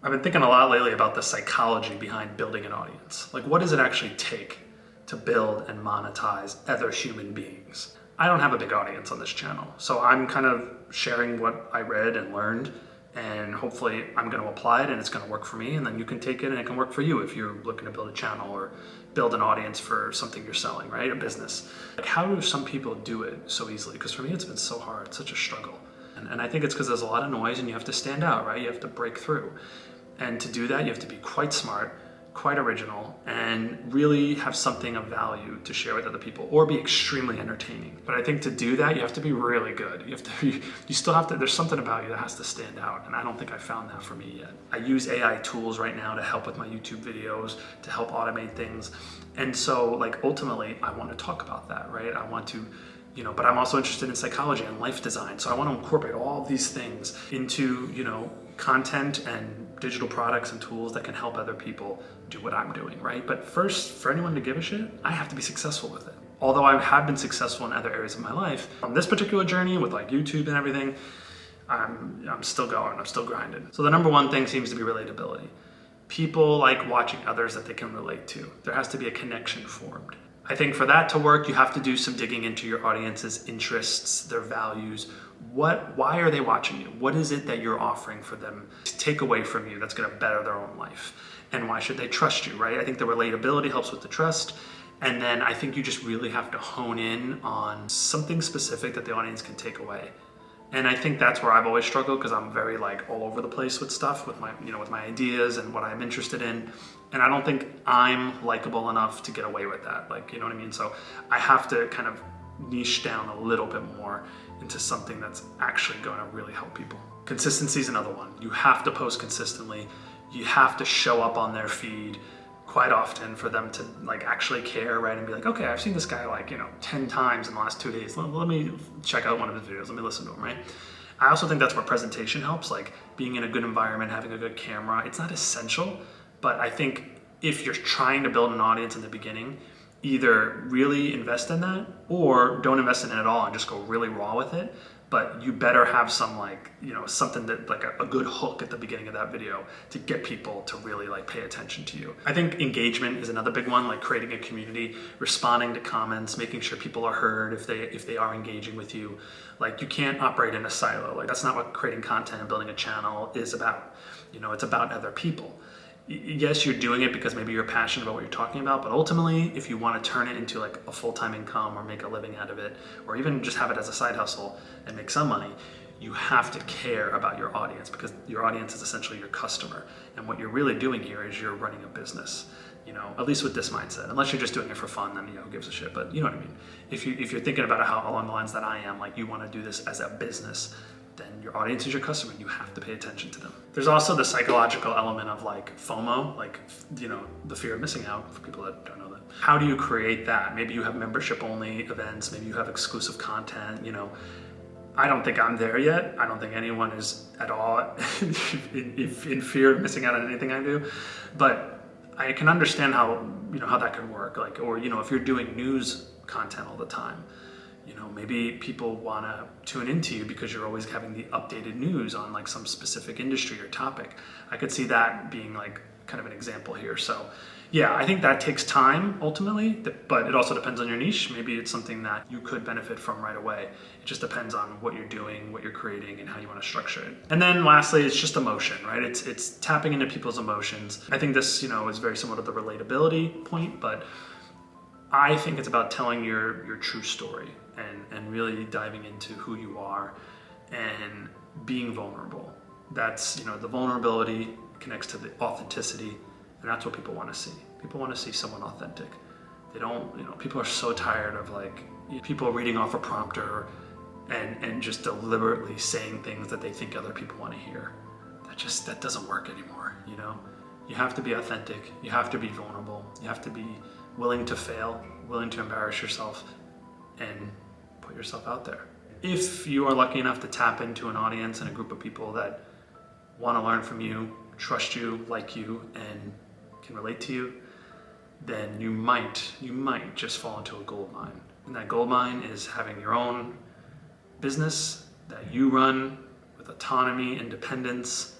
I've been thinking a lot lately about the psychology behind building an audience. Like, what does it actually take to build and monetize other human beings? I don't have a big audience on this channel, so I'm kind of sharing what I read and learned, and hopefully I'm going to apply it and it's going to work for me, and then you can take it and it can work for you if you're looking to build a channel or build an audience for something you're selling, right? A business. Like, how do some people do it so easily? Because for me, it's been so hard, such a struggle. And I think it's because there's a lot of noise and you have to stand out, right? You have to break through. And to do that, you have to be quite smart, quite original, and really have something of value to share with other people, or be extremely entertaining. But I think to do that, you have to be really good. You have to, you still have to, there's something about you that has to stand out. And I don't think I found that for me yet. I use AI tools right now to help with my YouTube videos, to help automate things. And so, like, ultimately, I want to talk about that, right? I want to, but I'm also interested in psychology and life design. So I want to incorporate all of these things into, content and digital products and tools that can help other people do what I'm doing, right? But first, for anyone to give a shit, I have to be successful with it. Although I have been successful in other areas of my life, on this particular journey with like YouTube and everything, I'm still going, I'm still grinding. So the number one thing seems to be relatability. People like watching others that they can relate to. There has to be a connection formed. I think for that to work, you have to do some digging into your audience's interests, their values. Why are they watching you? What is it that you're offering for them to take away from you that's going to better their own life? And why should they trust you, right? I think the relatability helps with the trust. And then I think you just really have to hone in on something specific that the audience can take away. And I think that's where I've always struggled, because I'm very like all over the place with stuff, with my, with my ideas and what I'm interested in. And I don't think I'm likable enough to get away with that. Like, you know what I mean? So I have to kind of niche down a little bit more into something that's actually going to really help people. Consistency is another one. You have to post consistently. You have to show up on their feed quite often for them to like actually care, right? And be like, okay, I've seen this guy like, 10 times in the last 2 days. Let me check out one of his videos. Let me listen to him, right? I also think that's where presentation helps, like being in a good environment, having a good camera. It's not essential, but I think if you're trying to build an audience in the beginning, either really invest in that or don't invest in it at all and just go really raw with it. But you better have some like, something that like a good hook at the beginning of that video to get people to really like pay attention to you. I think engagement is another big one, like creating a community, responding to comments, making sure people are heard if they are engaging with you. Like, you can't operate in a silo. Like, that's not what creating content and building a channel is about. It's about other people. Yes, you're doing it because maybe you're passionate about what you're talking about, but ultimately, if you want to turn it into like a full-time income or make a living out of it, or even just have it as a side hustle and make some money, you have to care about your audience, because your audience is essentially your customer. And what you're really doing here is you're running a business, at least with this mindset. Unless you're just doing it for fun, then who gives a shit? But you know what I mean? If you're thinking about it how along the lines that I am, like you want to do this as a business, then your audience is your customer and you have to pay attention to them. There's also the psychological element of like FOMO, like, the fear of missing out, for people that don't know that. How do you create that? Maybe you have membership only events, maybe you have exclusive content, I don't think I'm there yet. I don't think anyone is at all in fear of missing out on anything I do, but I can understand how, how that could work. Like, or, if you're doing news content all the time, maybe people want to tune into you because you're always having the updated news on like some specific industry or topic. I could see that being like kind of an example here. So yeah, I think that takes time ultimately, but it also depends on your niche. Maybe it's something that you could benefit from right away. It just depends on what you're doing, what you're creating, and how you want to structure it. And then lastly, it's just emotion, right? It's tapping into people's emotions. I think this, is very similar to the relatability point, but I think it's about telling your true story and really diving into who you are and being vulnerable. That's, the vulnerability connects to the authenticity, and that's what people want to see. People want to see someone authentic. They don't, people are so tired of like people reading off a prompter and just deliberately saying things that they think other people want to hear. That doesn't work anymore, You have to be authentic, you have to be vulnerable, you have to be willing to fail, willing to embarrass yourself, and put yourself out there. If you are lucky enough to tap into an audience and a group of people that want to learn from you, trust you, like you, and can relate to you, then you might just fall into a gold mine. And that gold mine is having your own business that you run with autonomy, independence,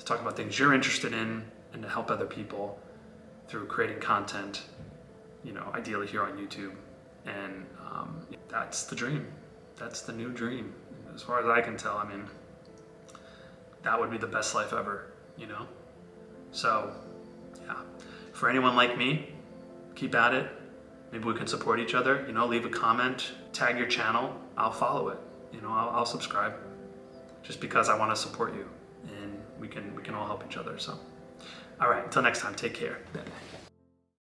to talk about things you're interested in and to help other people through creating content, ideally here on YouTube. And that's the dream. That's the new dream. As far as I can tell, that would be the best life ever, So, yeah. For anyone like me, keep at it. Maybe we can support each other. Leave a comment, tag your channel. I'll follow it. I'll subscribe, just because I want to support you, and we can all help each other. So, all right. Until next time. Take care. Bye.